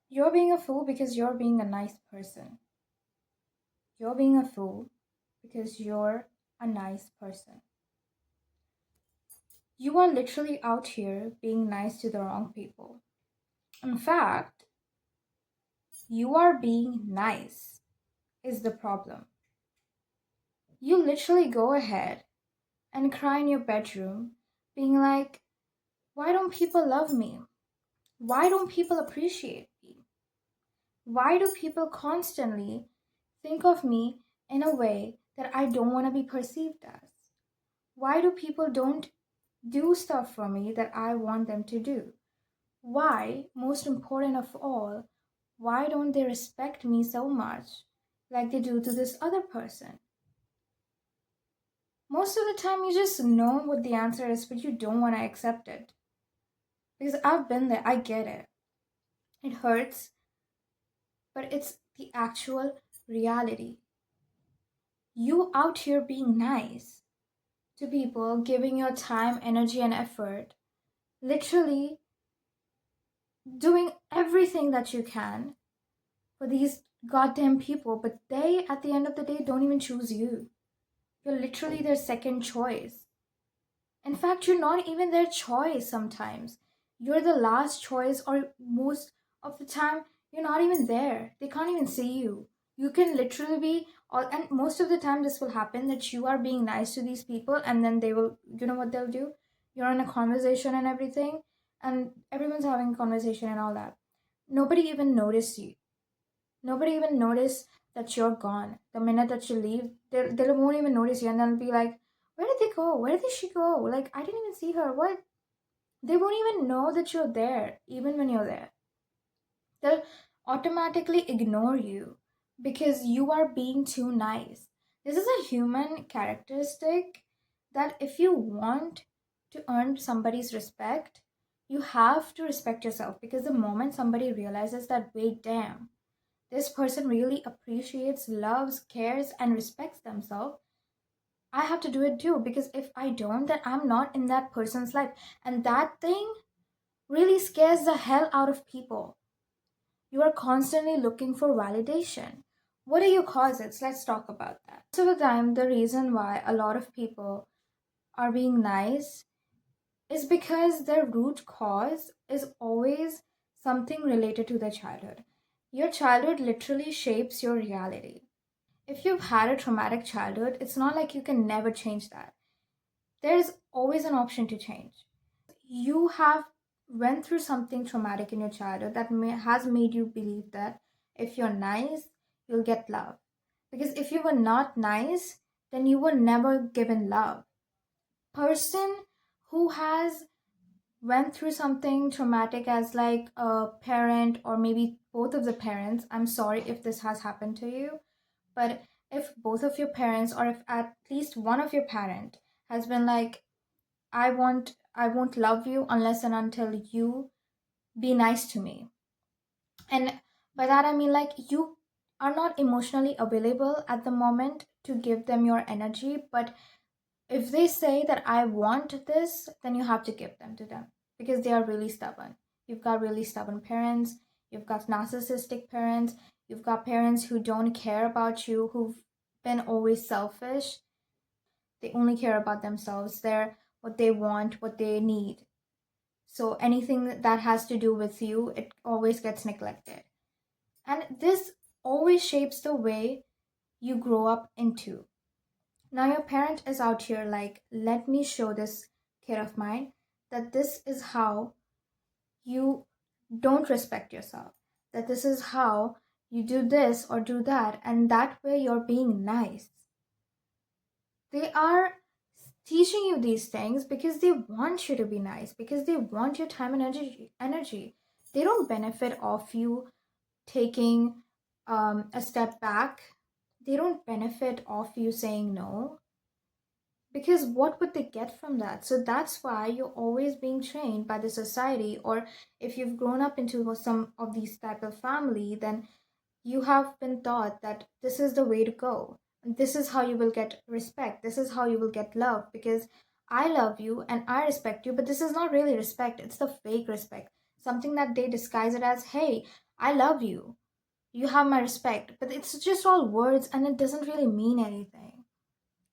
You're being a fool because you're being a nice person. You're being a fool because you're a nice person. You are literally out here being nice to the wrong people. In fact, you are being nice is the problem. You literally go ahead and cry in your bedroom, being like, why don't people love me? Why don't people appreciate me? Why do people constantly think of me in a way that I don't want to be perceived as? Why do people don't do stuff for me that I want them to do? Why, most important of all, why don't they respect me so much like they do to this other person? Most of the time, you just know what the answer is, but you don't want to accept it. Because I've been there, I get it. It hurts, but it's the actual reality. You out here being nice to people, giving your time, energy, and effort, literally doing everything that you can for these goddamn people, but they, at the end of the day, don't even choose you. You're literally their second choice. In fact, you're not even their choice sometimes. You're the last choice, or most of the time, you're not even there. They can't even see you. You can literally be, and most of the time, this will happen that you are being nice to these people, and then they will, you know what they'll do? You're in a conversation and everything, and everyone's having a conversation and all that. Nobody even noticed you. Nobody even notice that you're gone. The minute that you leave, they won't even notice you, and they'll be like, "Where did they go? Where did she go? Like I didn't even see her. What?" They won't even know that you're there, even when you're there. They'll automatically ignore you because you are being too nice. This is a human characteristic that if you want to earn somebody's respect, you have to respect yourself, because the moment somebody realizes that, wait, damn, this person really appreciates, loves, cares, and respects themselves, I have to do it too. Because if I don't, then I'm not in that person's life. And that thing really scares the hell out of people. You are constantly looking for validation. What are your causes? Let's talk about that. Most of the time, the reason why a lot of people are being nice is because their root cause is always something related to their childhood. Your childhood literally shapes your reality. If you've had a traumatic childhood, it's not like you can never change that. There's always an option to change. You have went through something traumatic in your childhood that has made you believe that if you're nice, you'll get love. Because if you were not nice, then you were never given love. Person who has went through something traumatic as like a parent, or maybe both of the parents, I'm sorry if this has happened to you, but if both of your parents, or if at least one of your parent has been like, I won't love you unless and until you be nice to me. And by that I mean like you are not emotionally available at the moment to give them your energy, but if they say that I want this, then you have to give them to them, because they are really stubborn. You've got really stubborn parents, you've got narcissistic parents, you've got parents who don't care about you, who've been always selfish. They only care about themselves. They're what they want, what they need. So anything that has to do with you, it always gets neglected. And this always shapes the way you grow up into. Now your parent is out here like, let me show this kid of mine that this is how you don't respect yourself, that this is how you do this or do that, and that way you're being nice. They are teaching you these things because they want you to be nice, because they want your time and energy. They don't benefit off you taking a step back. They don't benefit off you saying no, because what would they get from that? So that's why you're always being trained by the society, or if you've grown up into some of these type of family, then you have been taught that this is the way to go. This is how you will get respect. This is how you will get love, because I love you and I respect you, but this is not really respect, it's the fake respect. something that they disguise it as, hey, I love you, you have my respect, but it's just all words and it doesn't really mean anything.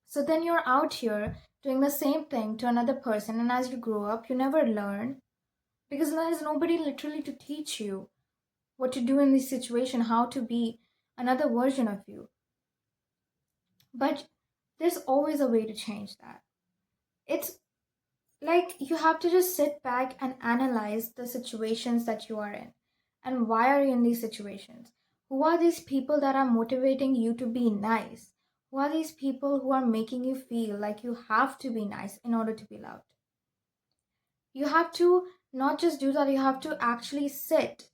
So then you're out here doing the same thing to another person, and as you grow up, you never learn because there's nobody literally to teach you what to do in this situation, how to be another version of you. But there's always a way to change that. It's like you have to just sit back and analyze the situations that you are in. And why are you in these situations? Who are these people that are motivating you to be nice? Who are these people who are making you feel like you have to be nice in order to be loved? You have to not just do that, you have to actually sit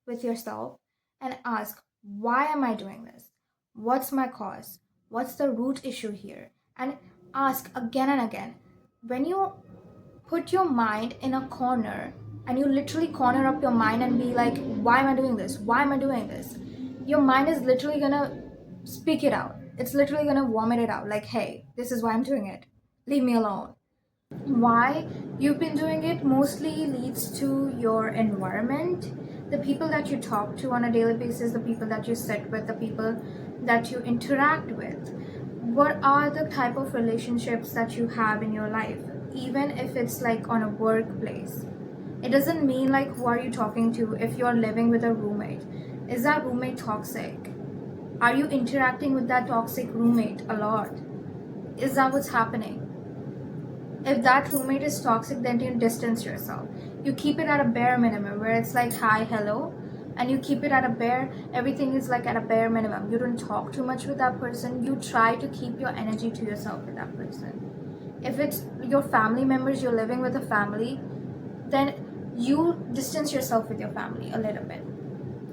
with yourself and ask, why am I doing this? What's my cause? What's the root issue here? And ask again and again. When you put your mind in a corner and you literally corner up your mind and be like, why am I doing this? Why am I doing this? Your mind is literally gonna speak it out. It's literally gonna vomit it out like, hey, this is why I'm doing it. Leave me alone. Why you've been doing it mostly leads to your environment, the people that you talk to on a daily basis, the people that you sit with, the people that you interact with. What are the type of relationships that you have in your life, even if it's like on a workplace? It doesn't mean like who are you talking to. If you're living with a roommate, is that roommate toxic? Are you interacting with that toxic roommate a lot? Is that what's happening? If that roommate is toxic, then you distance yourself. You keep it at a bare minimum where it's like hi, hello, and you keep it at a bare, everything is like at a bare minimum. You don't talk too much with that person. You try to keep your energy to yourself with that person. If it's your family members, you're living with a family, then you distance yourself with your family a little bit.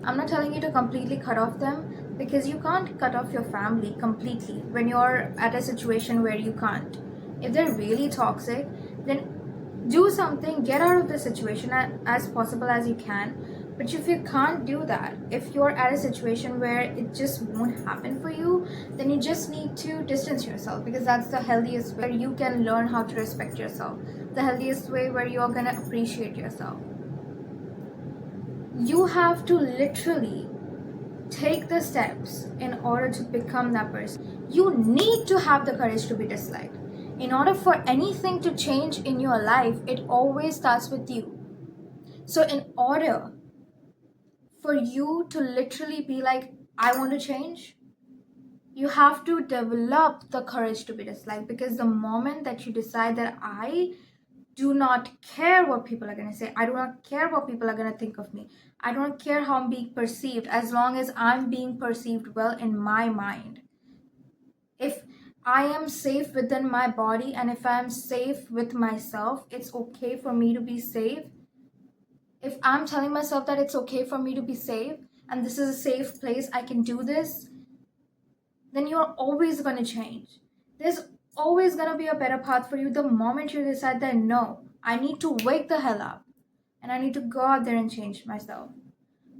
I'm not telling you to completely cut off them because you can't cut off your family completely when you're at a situation where you can't. If they're really toxic, then do something, get out of the situation as possible as you can. But if you can't do that, if you're at a situation where it just won't happen for you, then you just need to distance yourself because that's the healthiest way you can learn how to respect yourself, the healthiest way where you're gonna appreciate yourself. You have to literally take the steps in order to become that person. You need to have the courage to be disliked. In order for anything to change in your life, it always starts with you. So, in order for you to literally be like, I want to change, you have to develop the courage to be disliked because the moment that you decide that I do not care what people are going to say, I do not care what people are going to think of me, I don't care how I'm being perceived as long as I'm being perceived well in my mind. If I am safe within my body and if I am safe with myself, it's okay for me to be safe. If I'm telling myself that it's okay for me to be safe and this is a safe place, I can do this, then you're always going to change. There's always going to be a better path for you the moment you decide that no, I need to wake the hell up and I need to go out there and change myself.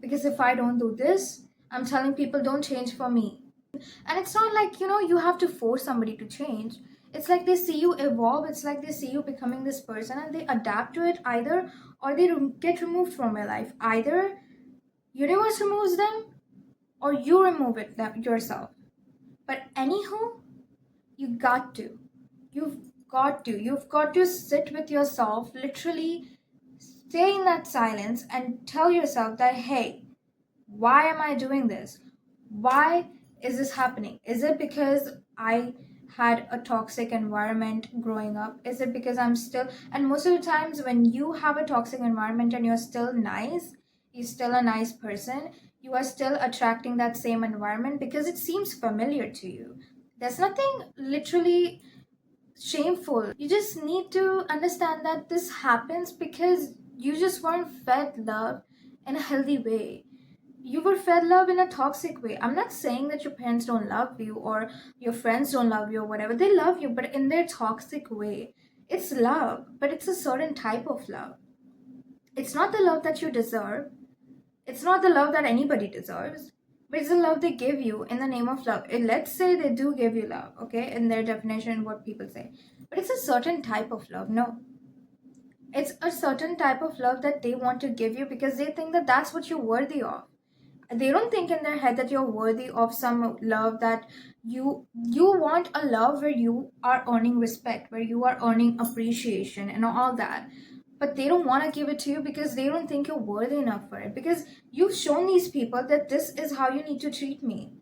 Because if I don't do this, I'm telling people don't change for me. And it's not like, you have to force somebody to change. It's like they see you evolve, it's like they see you becoming this person and they adapt to it either, or they get removed from your life. Either universe removes them or you remove it yourself. But anywho, you got to. You've You've got to sit with yourself, literally stay in that silence and tell yourself that, hey, why am I doing this? Why is this happening? Is it because I had a toxic environment growing up? Is it because I'm still, and most of the times when you have a toxic environment and you're still nice, you're still a nice person, you are still attracting that same environment because it seems familiar to you. There's nothing literally shameful. You just need to understand that this happens because you just weren't fed love in a healthy way. You were fed love in a toxic way. I'm not saying that your parents don't love you or your friends don't love you or whatever. They love you, but in their toxic way. It's love, but it's a certain type of love. It's not the love that you deserve. It's not the love that anybody deserves, but it's the love they give you in the name of love. And let's say they do give you love, okay, in their definition, what people say. But it's a certain type of love. No, It's a certain type of love that they want to give you because they think that that's what you're worthy of. They don't think in their head that you're worthy of some love, that you want a love where you are earning respect, where you are earning appreciation and all that. But they don't want to give it to you because they don't think you're worthy enough for it, because you've shown these people that this is how you need to treat me.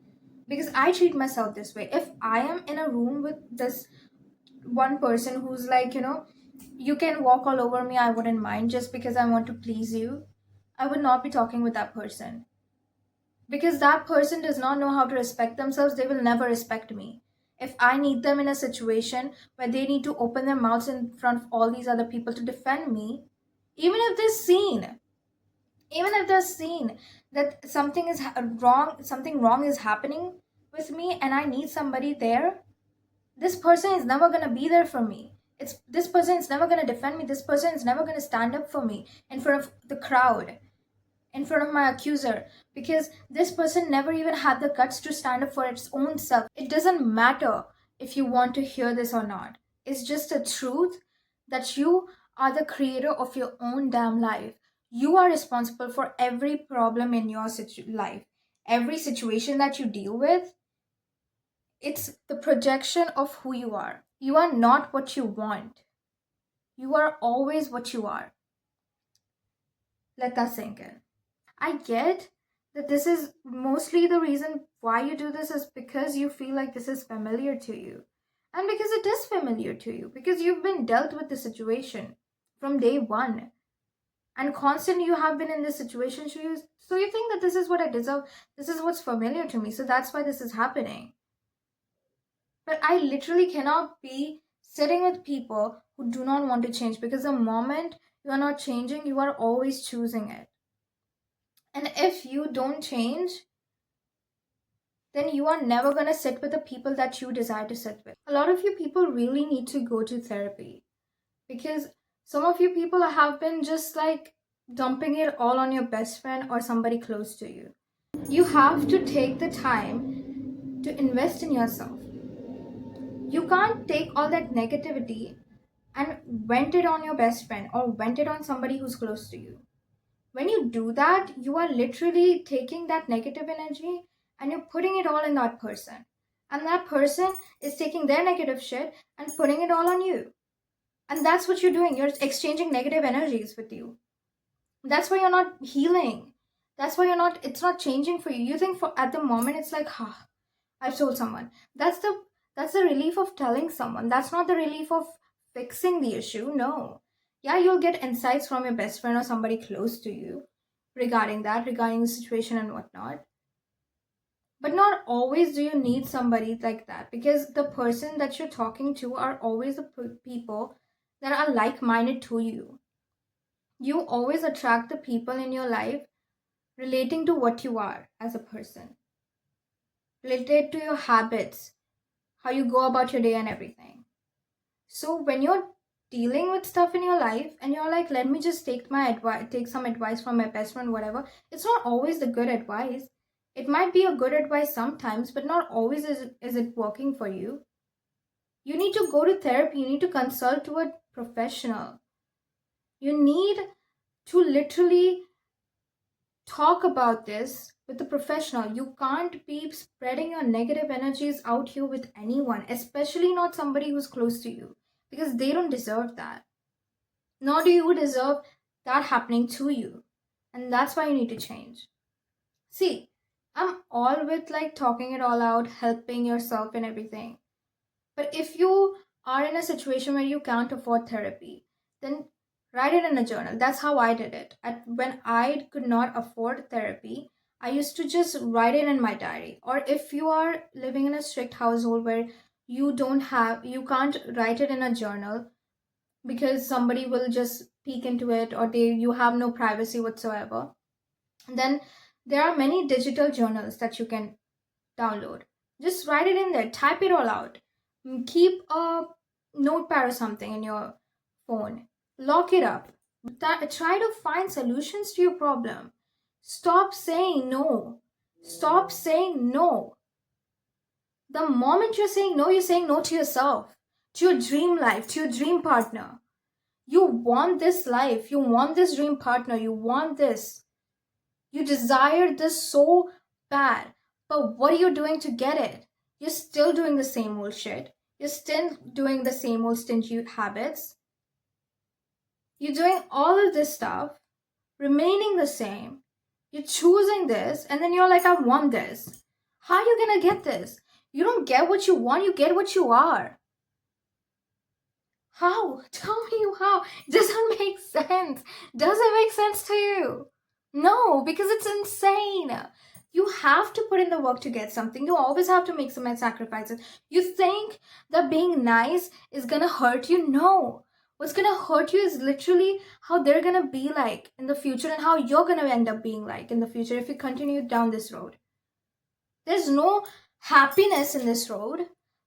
Because I treat myself this way. If I am in a room with this one person who's like, you can walk all over me, I wouldn't mind, just because I want to please you, I would not be talking with that person. Because that person does not know how to respect themselves, they will never respect me. If I need them in a situation where they need to open their mouths in front of all these other people to defend me, even if they're seen, even if they're seen that something wrong is happening with me and I need somebody there, this person is never going to be there for me. This person is never going to defend me. This person is never going to stand up for me in front of the crowd, in front of my accuser, because this person never even had the guts to stand up for its own self. It doesn't matter if you want to hear this or not. It's just a truth that you are the creator of your own damn life. You are responsible for every problem in your life, every situation that you deal with. It's the projection of who you are. You are not what you want. You are always what you are. Let that sink in. I get that this is mostly the reason why you do this is because you feel like this is familiar to you. And because it is familiar to you, because you've been dealt with the situation from day one. And constantly you have been in this situation, so you think that this is what I deserve, this is what's familiar to me, so that's why this is happening. But I literally cannot be sitting with people who do not want to change, because the moment you are not changing, you are always choosing it. And if you don't change, then you are never going to sit with the people that you desire to sit with. A lot of you people really need to go to therapy, because some of you people have been just like dumping it all on your best friend or somebody close to you. You have to take the time to invest in yourself. You can't take all that negativity and vent it on your best friend or vent it on somebody who's close to you. When you do that, you are literally taking that negative energy and you're putting it all in that person. And that person is taking their negative shit and putting it all on you. And that's what you're doing. You're exchanging negative energies with you. That's why you're not healing. That's why it's not changing for you. You think for at the moment it's like, I've told someone. That's the relief of telling someone. That's not the relief of fixing the issue. No. Yeah, you'll get insights from your best friend or somebody close to you regarding the situation and whatnot. But not always do you need somebody like that, because the person that you're talking to are always the people that are like minded to you. You always attract the people in your life relating to what you are as a person, related to your habits, how you go about your day and everything. So when you're dealing with stuff in your life and you're like, let me just take some advice from my best friend, whatever, it's not always the good advice. It might be a good advice sometimes, but not always is it working for you. You need to go to therapy, you need to consult to a professional. You need to literally talk about this with a professional. You can't be spreading your negative energies out here with anyone, especially not somebody who's close to you, because they don't deserve that. Nor do you deserve that happening to you. And that's why you need to change. See, I'm all with like talking it all out, helping yourself and everything. But if you are in a situation where you can't afford therapy, then write it in a journal. That's how I did it. When I could not afford therapy, I used to just write it in my diary. Or if you are living in a strict household where you can't write it in a journal because somebody will just peek into it, or you have no privacy whatsoever, then there are many digital journals that you can download. Just write it in there, type it all out. Keep a notepad or something in your phone. Lock it up. Try to find solutions to your problem. Stop saying no. Stop saying no. The moment you're saying no to yourself, to your dream life, to your dream partner. You want this life, you want this dream partner, you want this. You desire this so bad. But what are you doing to get it? You're still doing the same old shit. You're still doing the same old stingy habits. You're doing all of this stuff, remaining the same. You're choosing this, and then you're like, I want this. How are you gonna get this? You don't get what you want, you get what you are. How? Tell me how. It doesn't make sense. Does it make sense to you? No, because it's insane. You have to put in the work to get something. You always have to make some sacrifices. You think that being nice is gonna hurt you? No. What's gonna hurt you is literally how they're gonna be like in the future and how you're gonna end up being like in the future if you continue down this road. There's no happiness in this road.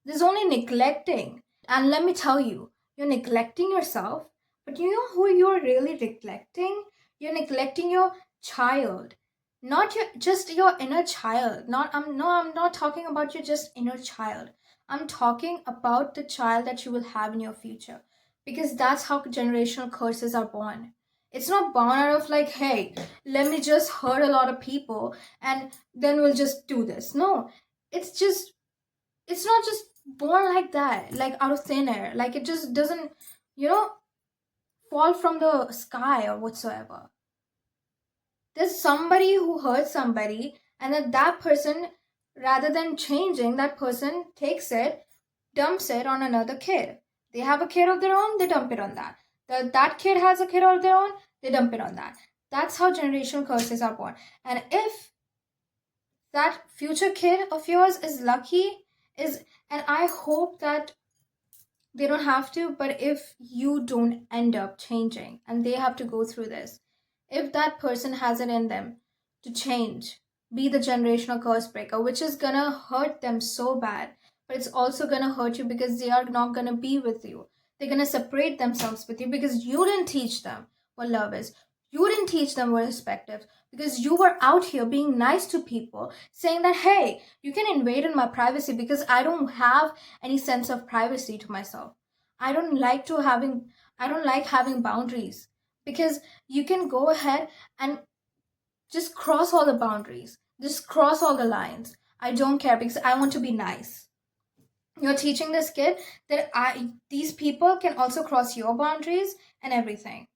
There's only neglecting. And let me tell you, you're neglecting yourself, but you know who you're really neglecting? You're neglecting your child. Not your just your inner child. I'm not talking about your just inner child. I'm talking about the child that you will have in your future. Because that's how generational curses are born. It's not born out of like, hey, let me just hurt a lot of people and then we'll just do this. No, it's not just born like that, like out of thin air. Like it just doesn't, you know, fall from the sky or whatsoever. There's somebody who hurts somebody, and then that person, rather than changing, that person takes it, dumps it on another kid. They have a kid of their own, they dump it on that. That kid has a kid of their own, they dump it on that. That's how generational curses are born. And if that future kid of yours is lucky, is and I hope that they don't have to, but if you don't end up changing and they have to go through this, if that person has it in them to change, be the generational curse breaker, which is gonna hurt them so bad, but it's also gonna hurt you because they are not gonna be with you. They're gonna separate themselves with you because you didn't teach them what love is. You didn't teach them what respect is because you were out here being nice to people, saying that, hey, you can invade in my privacy because I don't have any sense of privacy to myself. I don't like to having I don't like having boundaries because you can go ahead and just cross all the boundaries. Just cross all the lines. I don't care because I want to be nice. You're teaching this kid that these people can also cross your boundaries and everything.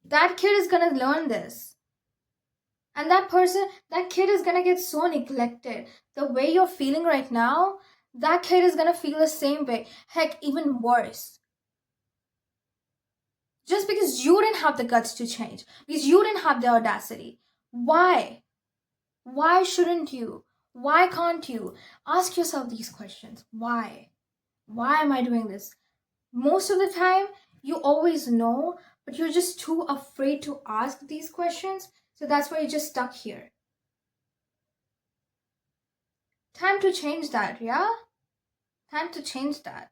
That kid is going to learn this. And that kid is going to get so neglected. The way you're feeling right now, that kid is going to feel the same way. Heck, even worse. Just because you didn't have the guts to change, because you didn't have the audacity. Why? Why shouldn't you? Why can't you? Ask yourself these questions. Why? Why am I doing this? Most of the time, you always know, but you're just too afraid to ask these questions. So that's why you're just stuck here. Time to change that, yeah? Time to change that.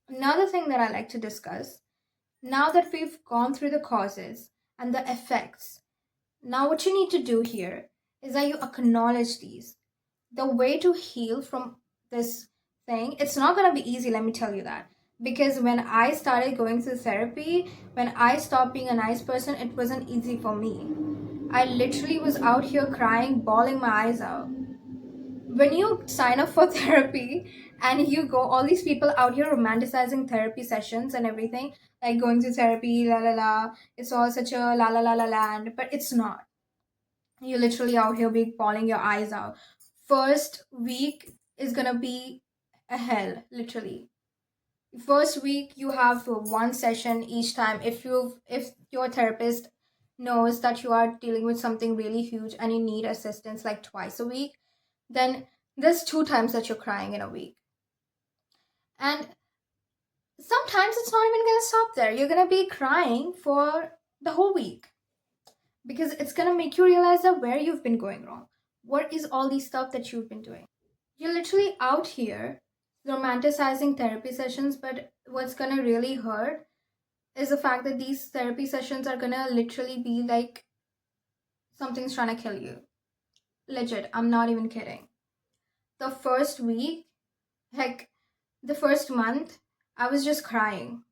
Another thing that I like to discuss, now that we've gone through the causes and the effects, now what you need to do here is that you acknowledge these. The way to heal from this thing, it's not going to be easy, let me tell you that. Because when I started going through therapy, when I stopped being a nice person, it wasn't easy for me. I literally was out here crying, bawling my eyes out. When you sign up for therapy and you go, all these people out here romanticizing therapy sessions and everything, like going to therapy, la la la, it's all such a la la la la land, but it's not. You're literally out here be bawling your eyes out. First week is gonna be a hell, literally. First week you have one session each time. If your therapist knows that you are dealing with something really huge and you need assistance like twice a week, then there's 2 times that you're crying in a week. And sometimes it's not even gonna stop there. You're gonna be crying for the whole week because it's gonna make you realize that where you've been going wrong. What is all these stuff that you've been doing? You're literally out here romanticizing therapy sessions, but what's gonna really hurt is the fact that these therapy sessions are gonna literally be like something's trying to kill you. Legit, I'm not even kidding. The first week, heck, the first month, I was just crying.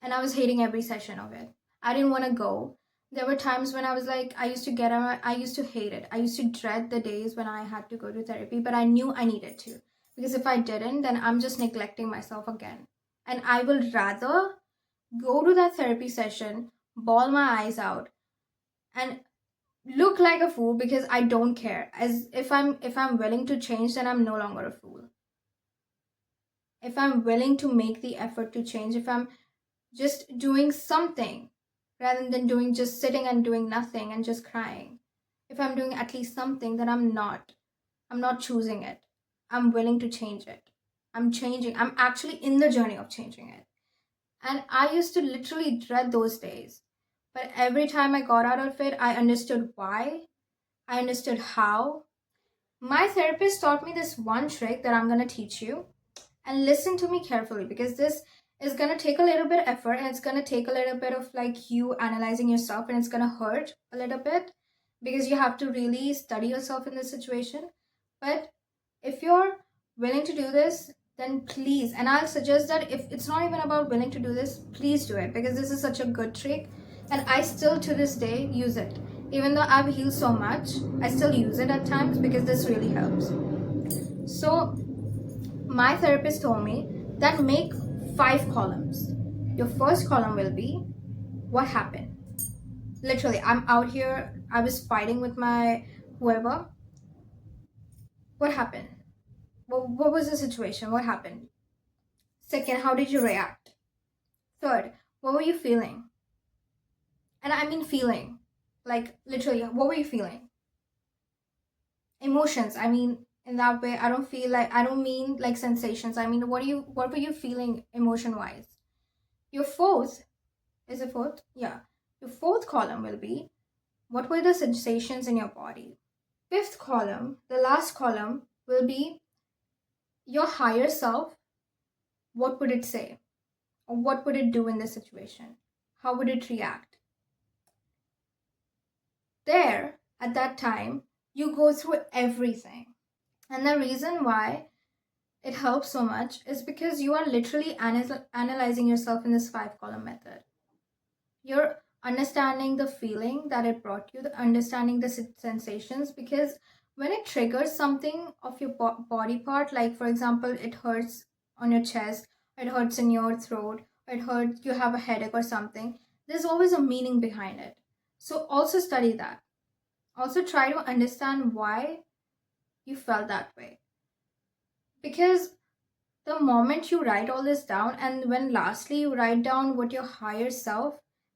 and I was hating every session of it. I didn't want to go. There were times when I was like, I used to get on, I used to hate it. I used to dread the days when I had to go to therapy, but I knew I needed to. Because if I didn't, then I'm just neglecting myself again. And I will rather go to that therapy session, bawl my eyes out, and look like a fool because I don't care. As if I'm willing to change, then I'm no longer a fool. If I'm willing to make the effort to change, if I'm just doing something rather than doing just sitting and doing nothing and just crying. If I'm doing at least something, then I'm not choosing it. I'm willing to change it. I'm changing. I'm actually in the journey of changing it. And I used to literally dread those days. But every time I got out of it, I understood why. I understood how. My therapist taught me this one trick that I'm going to teach you. And listen to me carefully because this is going to take a little bit of effort, and it's going to take a little bit of like you analyzing yourself, and it's going to hurt a little bit because you have to really study yourself in this situation. But if you're willing to do this, then please, and I'll suggest that if it's not even about willing to do this, please do it because this is such a good trick, and I still to this day use it. Even though I've healed so much, I still use it at times because this really helps. So my therapist told me that make 5 columns. Your first column will be what happened. Literally, I'm out here, I was fighting with my whoever. What happened? What was the situation? What happened? Second, how did you react? Third, what were you feeling? And I mean feeling. Like literally, what were you feeling? Emotions. I mean, in that way, I don't mean like sensations. I mean, what were you feeling emotion wise? Your fourth, is it fourth? Yeah. Your fourth column will be what were the sensations in your body? Fifth column, the last column, will be your higher self. What would it say? Or what would it do in this situation? How would it react? There, at that time, you go through everything. And the reason why it helps so much is because you are literally analyzing yourself in this 5 column method. You're understanding the feeling that it brought you, understanding the sensations, because when it triggers something of your body part, like for example, it hurts on your chest, it hurts in your throat, it hurts, you have a headache or something, there's always a meaning behind it. So also study that. Also try to understand why you felt that way. Because the moment you write all this down, and when lastly you write down what your higher self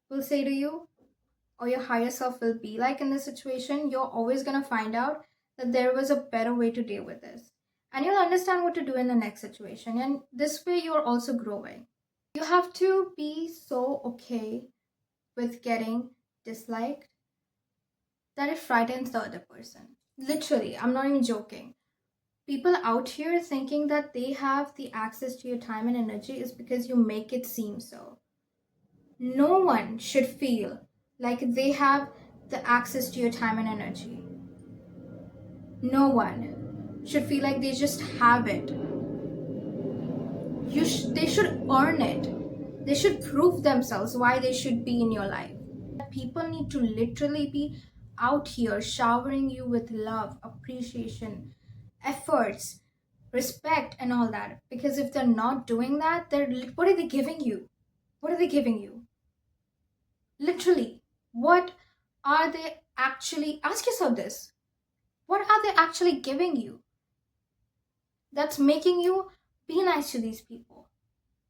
will say to you, or your higher self will be like in this situation, you're always going to find out that there was a better way to deal with this. And you'll understand what to do in the next situation. And this way, you're also growing. You have to be so okay with getting disliked that it frightens the other person. Literally, I'm not even joking. People out here thinking that they have the access to your time and energy is because you make it seem so. No one should feel like they have the access to your time and energy. No one should feel like they just have it. They should earn it. They should prove themselves why they should be in your life. People need to literally be out here showering you with love, appreciation, efforts, respect, and all that. Because if they're not doing that, what are they giving you? What are they giving you? Literally, what are they actually, ask yourself this, what are they actually giving you that's making you be nice to these people?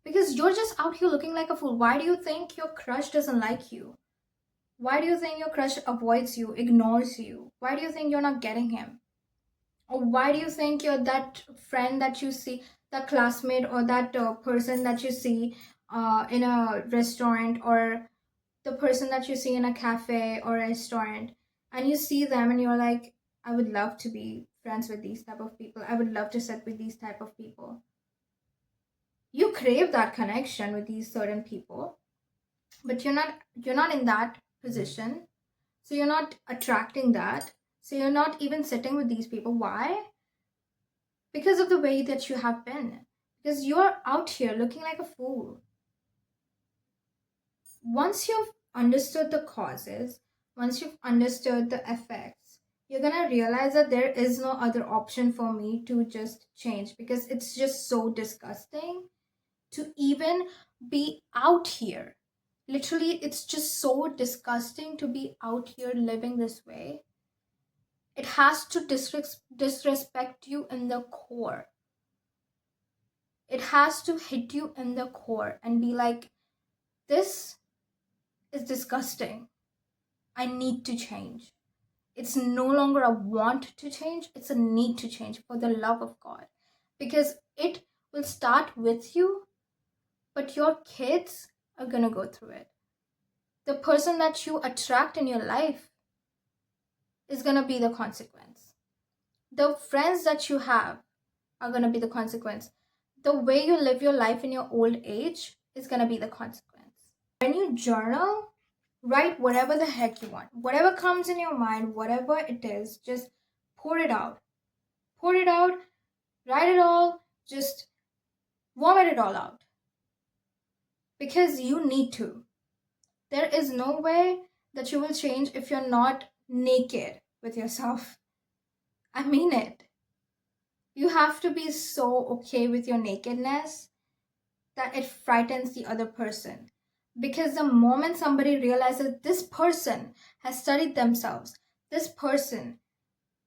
Because you're just out here looking like a fool. Why do you think your crush doesn't like you? Why do you think your crush avoids you, ignores you? Why do you think you're not getting him? Or why do you think you're that friend that you see, that classmate, or that person that you see in a restaurant, or the person that you see in a cafe or a restaurant, and you see them and you're like, I would love to be friends with these type of people, I would love to sit with these type of people. You crave that connection with these certain people, but you're not in that position, so you're not attracting that, so you're not even sitting with these people. Why? Because of the way that you have been, because you're out here looking like a fool. once you've understood the causes, once you've understood the effects, you're gonna realize that there is no other option for me to just change, because it's just so disgusting to even be out here. Literally, it's just so disgusting to be out here living this way. It has to disrespect you in the core. It has to hit you in the core and be like, this is disgusting. I need to change. It's no longer a want to change, it's a need to change, for the love of God. Because it will start with you, but your kids are gonna go through it. The person that you attract in your life is gonna be the consequence. The friends that you have are gonna be the consequence. The way you live your life in your old age is gonna be the consequence. When you journal, write whatever the heck you want. Whatever comes in your mind, whatever it is, just pour it out. Pour it out, write it all, just vomit it all out. Because you need to. There is no way that you will change if you're not naked with yourself. I mean it. You have to be so okay with your nakedness that it frightens the other person. Because the moment somebody realizes this person has studied themselves, this person,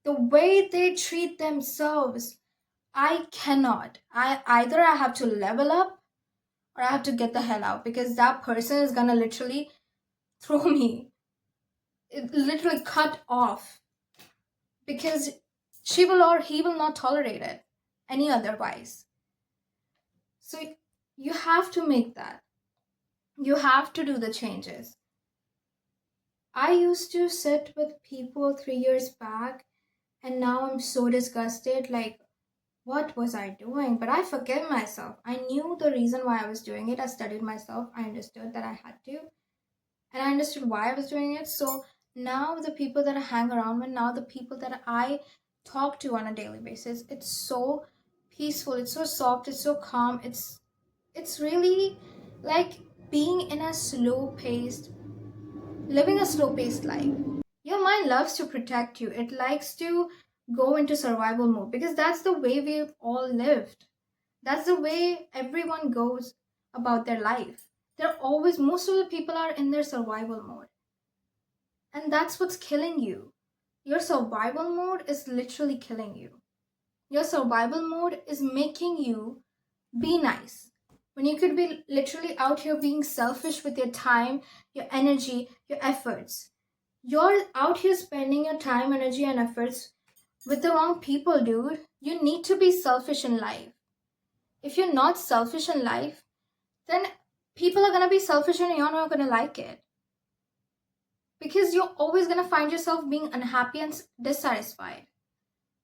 the way they treat themselves, I cannot. I have to level up or I have to get the hell out, because that person is gonna literally throw me. It literally cut off, because she will or he will not tolerate it any otherwise. So you have to make that. You have to do the changes. I used to sit with people 3 years back, and now I'm so disgusted. Like, what was I doing? But I forgive myself. I knew the reason why I was doing it. I studied myself. I understood that I had to. And I understood why I was doing it. So now the people that I hang around with, now the people that I talk to on a daily basis, it's so peaceful, it's so soft, it's so calm. It's really like being in a slow paced, living a slow paced life. Your mind loves to protect you. It likes to go into survival mode, because that's the way we've all lived. That's the way everyone goes about their life. They're always, most of the people are in their survival mode. And that's what's killing you. Your survival mode is literally killing you. Your survival mode is making you be nice, when you could be literally out here being selfish with your time, your energy, your efforts. You're out here spending your time, energy, and efforts with the wrong people, dude. You need to be selfish in life. If you're not selfish in life, then people are gonna be selfish and you're not gonna like it. Because you're always gonna find yourself being unhappy and dissatisfied.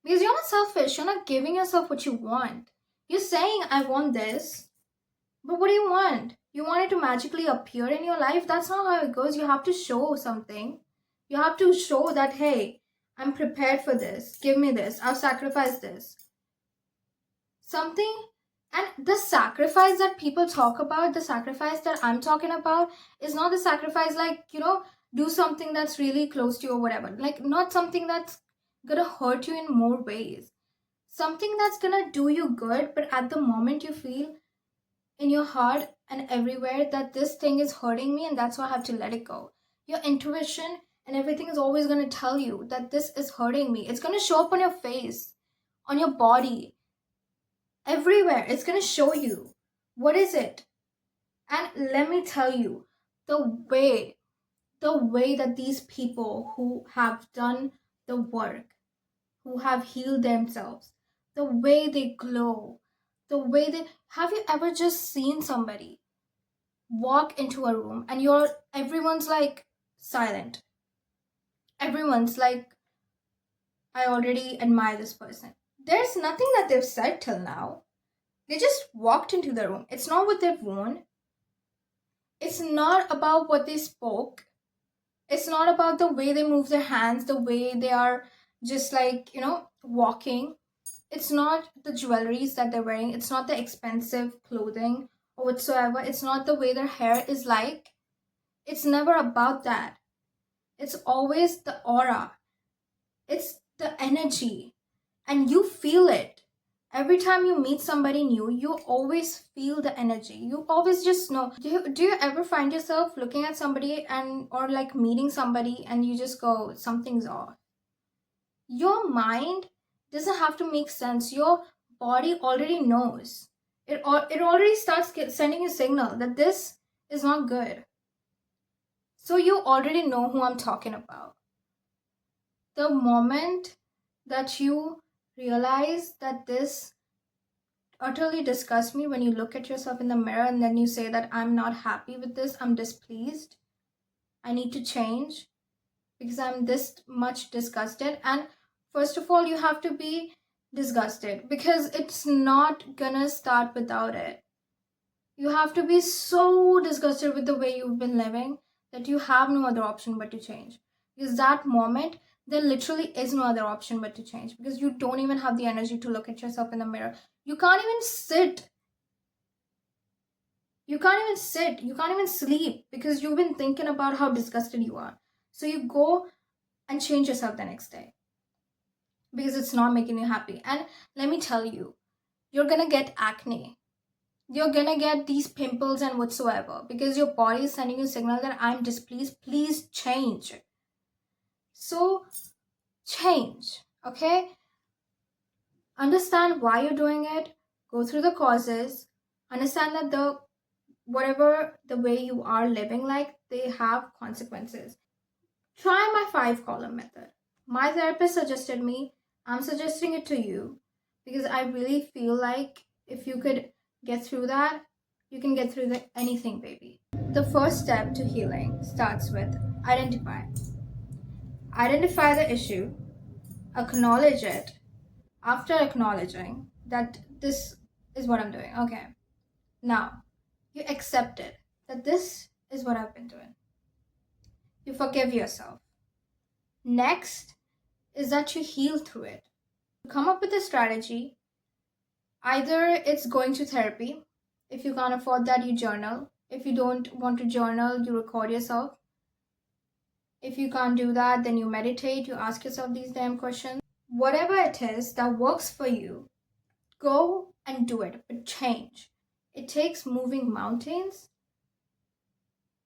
Because you're not selfish, you're not giving yourself what you want. You're saying, I want this, but what do you want? You want it to magically appear in your life? That's not how it goes. You have to show something. You have to show that, hey, I'm prepared for this. Give me this. I'll sacrifice this. Something. And the sacrifice that people talk about, the sacrifice that I'm talking about, is not the sacrifice like, do something that's really close to you or whatever. Like, not something that's gonna hurt you in more ways. Something that's gonna do you good, but at the moment you feel in your heart and everywhere that this thing is hurting me and that's why I have to let it go. Your intuition and everything is always going to tell you that this is hurting me. It's going to show up on your face, on your body, everywhere. It's going to show you. What is it? And let me tell you, the way that these people who have done the work, who have healed themselves, the way they glow, the way they, have you ever just seen somebody walk into a room and everyone's like silent? Everyone's like, I already admire this person. There's nothing that they've said till now. They just walked into the room. It's not what they've worn. It's not about what they spoke. It's not about the way they move their hands, the way they are just like, walking. It's not the jewelries that they're wearing. It's not the expensive clothing or whatsoever. It's not the way their hair is like. It's never about that. It's always the aura, it's the energy, and you feel it. Every time you meet somebody new, you always feel the energy. You always just know. Do you ever find yourself looking at somebody and or like meeting somebody and you just go, something's off? Your mind doesn't have to make sense. Your body already knows. It already starts sending a signal that this is not good. So you already know who I'm talking about. The moment that you realize that this utterly disgusts me, when you look at yourself in the mirror and then you say that I'm not happy with this, I'm displeased, I need to change because I'm this much disgusted. And first of all, you have to be disgusted because it's not gonna start without it. You have to be so disgusted with the way you've been living that you have no other option but to change. Because that moment, there literally is no other option but to change, because you don't even have the energy to look at yourself in the mirror. You can't even sit. You can't even sit. You can't even sleep because you've been thinking about how disgusted you are. So you go and change yourself the next day because it's not making you happy. And let me tell you, you're gonna get acne, you're gonna get these pimples and whatsoever because your body is sending you a signal that I'm displeased, please change. So change, okay? Understand why you're doing it, go through the causes, understand that the whatever the way you are living, like, they have consequences. Try my 5 column method. My therapist suggested me, I'm suggesting it to you because I really feel like if you could get through that, you can get through anything, baby. The first step to healing starts with identify. Identify the issue, acknowledge it. After acknowledging that this is what I'm doing, okay, now you accept it, that this is what I've been doing. You forgive yourself. Next is that you heal through it. Come up with a strategy. Either it's going to therapy. If you can't afford that, you journal. If you don't want to journal, you record yourself. If you can't do that, then you meditate, you ask yourself these damn questions. Whatever it is that works for you, go and do it, but change. It takes moving mountains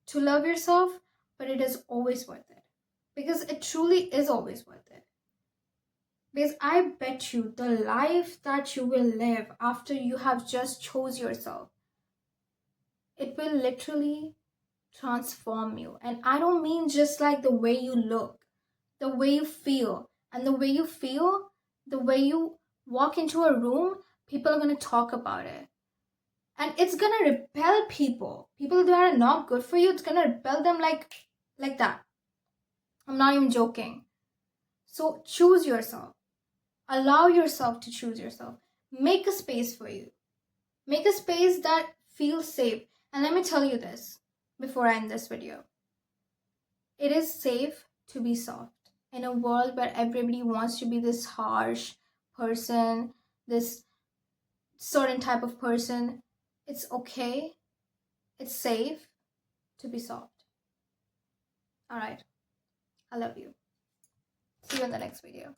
to love yourself, but it is always worth it. Because it truly is always worth it. Because I bet you the life that you will live after you have just chose yourself, it will literally transform you. And I don't mean just like the way you look, the way you feel. And the way you feel, the way you walk into a room, people are going to talk about it. And it's going to repel people. People that are not good for you, it's going to repel them like that. I'm not even joking. So choose yourself. Allow yourself to choose yourself. Make a space for you. Make a space that feels safe. And let me tell you this before I end this video. It is safe to be soft. In a world where everybody wants to be this harsh person, this certain type of person, it's okay. It's safe to be soft. All right. I love you. See you in the next video.